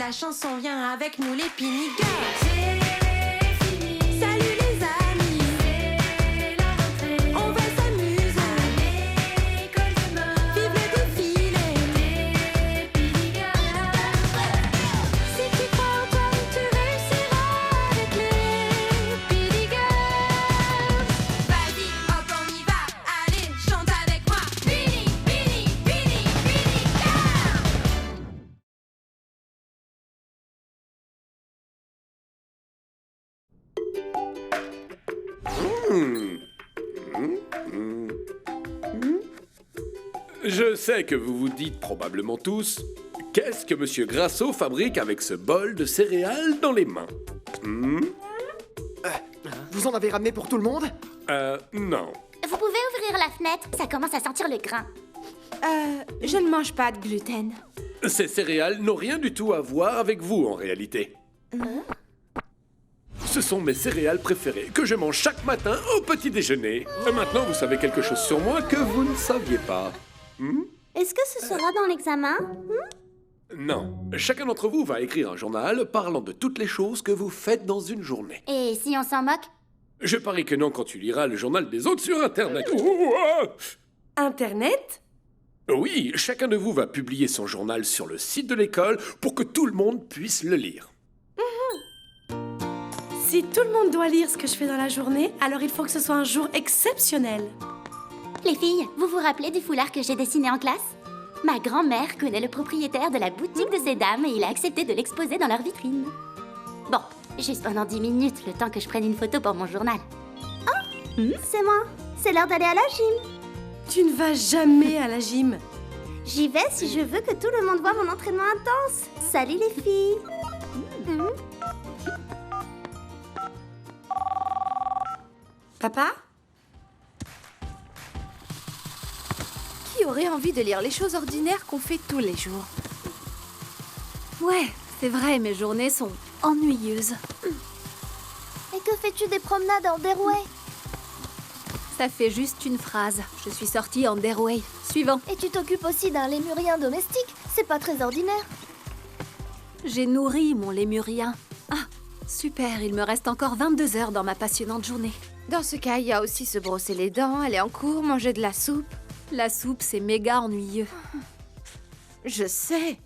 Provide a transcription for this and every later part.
la chanson, viens avec nous les Pini Girls. Salut les amis, c'est la rentrée. On va s'amuser à l'école demain. Vive le défilé des Pini Girls. Si tu crois en toi, tu réussiras avec les Pini Girls. Vas-y, hop, on y va. Allez, chante avec moi. Pini, Pini, Pini, Pini Girls. Je sais que vous vous dites probablement tous, qu'est-ce que Monsieur Grasso fabrique avec ce bol de céréales dans les mains? Vous en avez ramené pour tout le monde? Non. Vous pouvez ouvrir la fenêtre, ça commence à sentir le grain. Je ne mange pas de gluten. Ces céréales n'ont rien du tout à voir avec vous en réalité. Ce sont mes céréales préférées que je mange chaque matin au petit déjeuner. Et maintenant, vous savez quelque chose sur moi que vous ne saviez pas. Est-ce que ce sera dans l'examen? Non. Chacun d'entre vous va écrire un journal parlant de toutes les choses que vous faites dans une journée. Et si on s'en moque? Je parie que non quand tu liras le journal des autres sur Internet. Internet? Oui, chacun de vous va publier son journal sur le site de l'école pour que tout le monde puisse le lire. Si tout le monde doit lire ce que je fais dans la journée, alors il faut que ce soit un jour exceptionnel. Les filles, vous vous rappelez du foulard que j'ai dessiné en classe? Ma grand-mère connaît le propriétaire de la boutique de ces dames et il a accepté de l'exposer dans leur vitrine. Bon, juste pendant 10 minutes, le temps que je prenne une photo pour mon journal. Oh, c'est moi. C'est l'heure d'aller à la gym. Tu ne vas jamais à la gym. J'y vais si je veux que tout le monde voit mon entraînement intense. Salut les filles. Papa? Qui aurait envie de lire les choses ordinaires qu'on fait tous les jours? Ouais, c'est vrai, mes journées sont ennuyeuses. Et que fais-tu des promenades en Derway? Ça fait juste une phrase. Je suis sortie en Derway. Suivant. Et tu t'occupes aussi d'un lémurien domestique? C'est pas très ordinaire. J'ai nourri mon lémurien. Ah, super, il me reste encore 22 heures dans ma passionnante journée. Dans ce cas, il y a aussi se brosser les dents, aller en cours, manger de la soupe. La soupe, c'est méga ennuyeux. Je sais.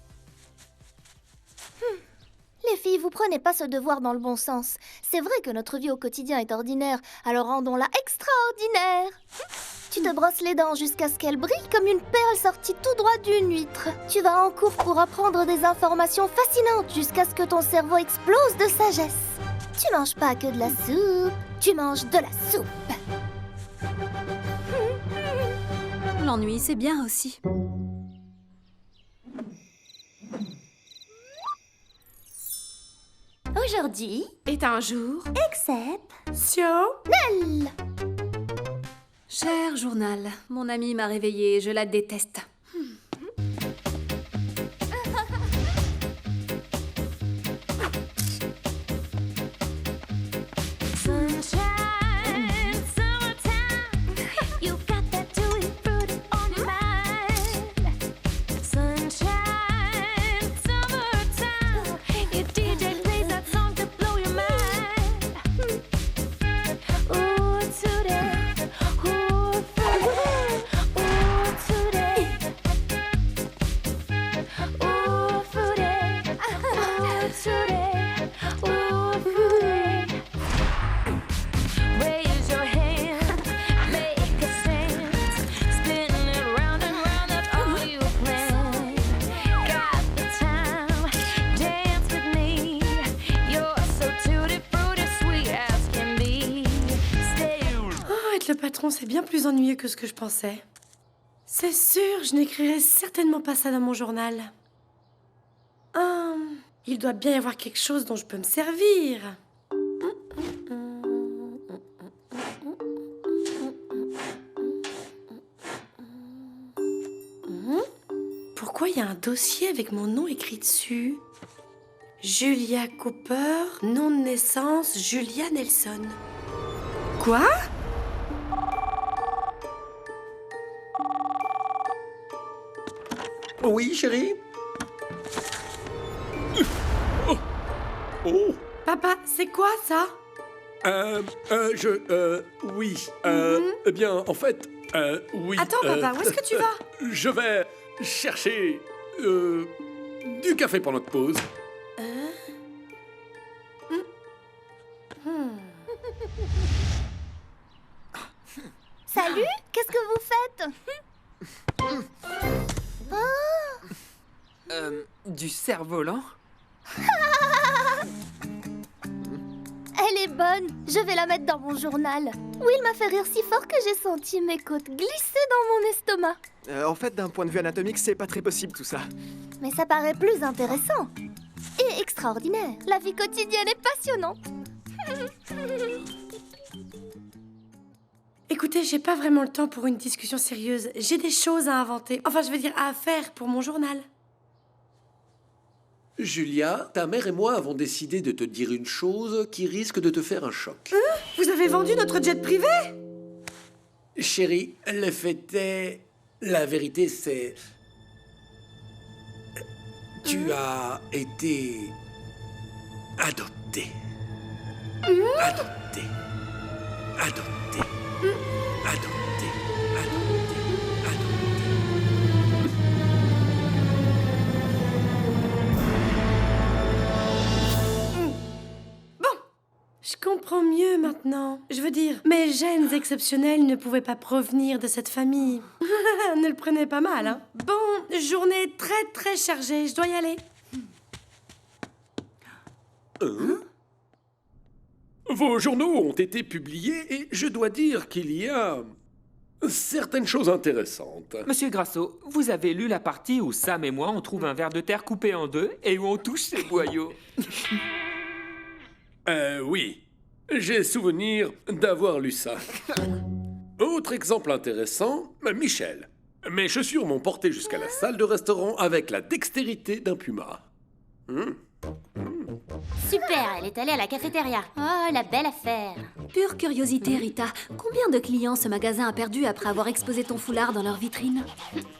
Les filles, vous prenez pas ce devoir dans le bon sens. C'est vrai que notre vie au quotidien est ordinaire, alors rendons-la extraordinaire. Tu te brosses les dents jusqu'à ce qu'elles brillent comme une perle sortie tout droit d'une huître. Tu vas en cours pour apprendre des informations fascinantes jusqu'à ce que ton cerveau explose de sagesse. Tu manges pas que de la soupe, tu manges de la soupe. L'ennui, c'est bien aussi. Aujourd'hui, est un jour. exceptionnel. Cher journal, mon amie m'a réveillée, je la déteste. Le patron, c'est bien plus ennuyeux que ce que je pensais. C'est sûr, je n'écrirai certainement pas ça dans mon journal. Il doit bien y avoir quelque chose dont je peux me servir. Pourquoi il y a un dossier avec mon nom écrit dessus? Julia Cooper, nom de naissance, Julia Nelson. Quoi? Oui, chérie? Oh. Papa, c'est quoi ça? Oui. Eh bien, en fait, oui. Attends, papa, où est-ce que tu vas? Je vais chercher du café pour notre pause. Salut, qu'est-ce que vous faites? Du cerf-volant? Elle est bonne, je vais la mettre dans mon journal. Will m'a fait rire si fort que j'ai senti mes côtes glisser dans mon estomac. En fait, d'un point de vue anatomique, c'est pas très possible tout ça. Mais ça paraît plus intéressant. Et extraordinaire. La vie quotidienne est passionnante. Écoutez, j'ai pas vraiment le temps pour une discussion sérieuse. J'ai des choses à inventer. Enfin, je veux dire, à faire pour mon journal. Julia, ta mère et moi avons décidé de te dire une chose qui risque de te faire un choc. Vous avez vendu notre jet privé? Chérie, le fait est... La vérité, c'est... Tu as été... adoptée. Adoptée. Adoptée. Adoptée. Adoptée. Adoptée. Je comprends mieux maintenant. Je veux dire, mes gènes exceptionnels ne pouvaient pas provenir de cette famille. Ne le prenez pas mal, hein? Bon, journée très très chargée, je dois y aller. Vos journaux ont été publiés et je dois dire qu'il y a certaines choses intéressantes. Monsieur Grasso, vous avez lu la partie où Sam et moi on trouve un ver de terre coupé en deux et où on touche ses boyaux? Oui. J'ai souvenir d'avoir lu ça. Autre exemple intéressant, Michel. Mes chaussures m'ont porté jusqu'à la salle de restaurant avec la dextérité d'un puma. Super, elle est allée à la cafétéria. Oh, la belle affaire. Pure curiosité, Rita. Combien de clients ce magasin a perdu après avoir exposé ton foulard dans leur vitrine?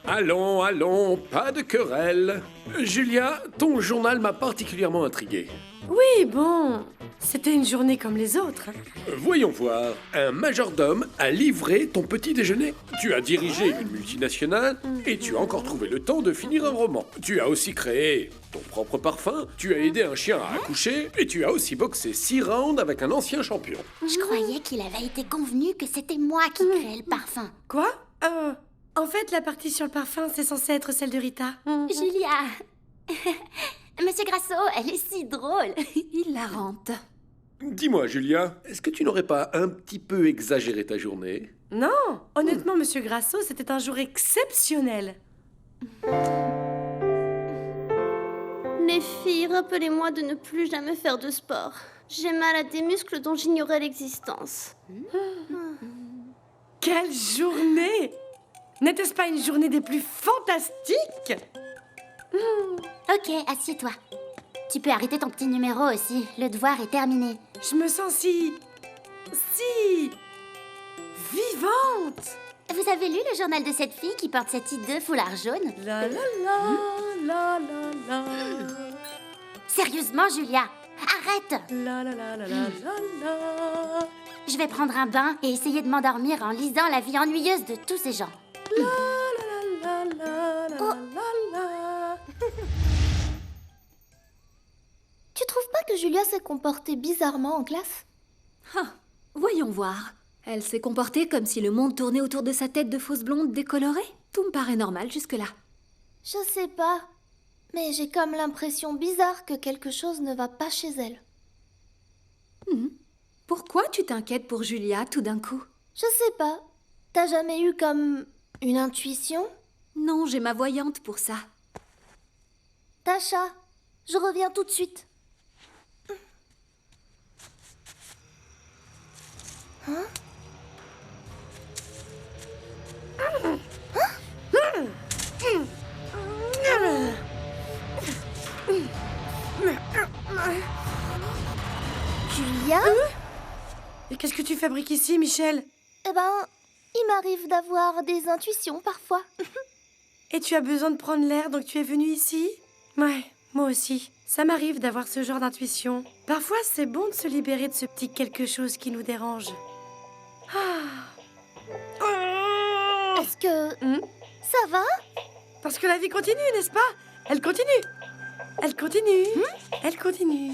Allons, allons, pas de querelle. Julia, ton journal m'a particulièrement intrigué. Oui, bon, c'était une journée comme les autres. Voyons voir. Un majordome a livré ton petit déjeuner. Tu as dirigé une multinationale et tu as encore trouvé le temps de finir un roman. Tu as aussi créé ton propre parfum, tu as aidé un chien à accoucher et tu as aussi boxé 6 rounds avec un ancien champion. Je croyais qu'il avait été convenu que c'était moi qui créais le parfum. Quoi? En fait, la partie sur le parfum, c'est censé être celle de Rita. Julia. Monsieur Grasso, elle est si drôle. Hilarante. Dis-moi, Julia, est-ce que tu n'aurais pas un petit peu exagéré ta journée? Non, honnêtement, Monsieur Grasso, c'était un jour exceptionnel. Les filles, rappelez-moi de ne plus jamais faire de sport. J'ai mal à des muscles dont j'ignorais l'existence. Quelle journée! N'était-ce pas une journée des plus fantastiques? Ok, assieds-toi. Tu peux arrêter ton petit numéro aussi. Le devoir est terminé. Je me sens si vivante. Vous avez lu le journal de cette fille qui porte cette hideux foulard jaune? La la la, la la la. Sérieusement, Julia, arrête! La la la la la la la. Je vais prendre un bain et essayer de m'endormir en lisant la vie ennuyeuse de tous ces gens. La la la la la la la. Tu trouves pas que Julia s'est comportée bizarrement en classe? Ah, voyons voir. Elle s'est comportée comme si le monde tournait autour de sa tête de fausse blonde décolorée. Tout me paraît normal jusque-là. Je sais pas, mais j'ai comme l'impression bizarre que quelque chose ne va pas chez elle. Pourquoi tu t'inquiètes pour Julia tout d'un coup? Je sais pas. T'as jamais eu comme une intuition? Non, j'ai ma voyante pour ça. Tasha, je reviens tout de suite. Hein? Julia? Et qu'est-ce que tu fabriques ici, Michel? Eh ben, il m'arrive d'avoir des intuitions parfois. Et tu as besoin de prendre l'air, donc tu es venu ici? Ouais, Moi aussi. Ça m'arrive d'avoir ce genre d'intuition. Parfois, c'est bon de se libérer de ce petit quelque chose qui nous dérange. Est-ce que... Hmm? ça va? Parce que la vie continue, n'est-ce pas? Elle continue. Elle continue. Elle continue.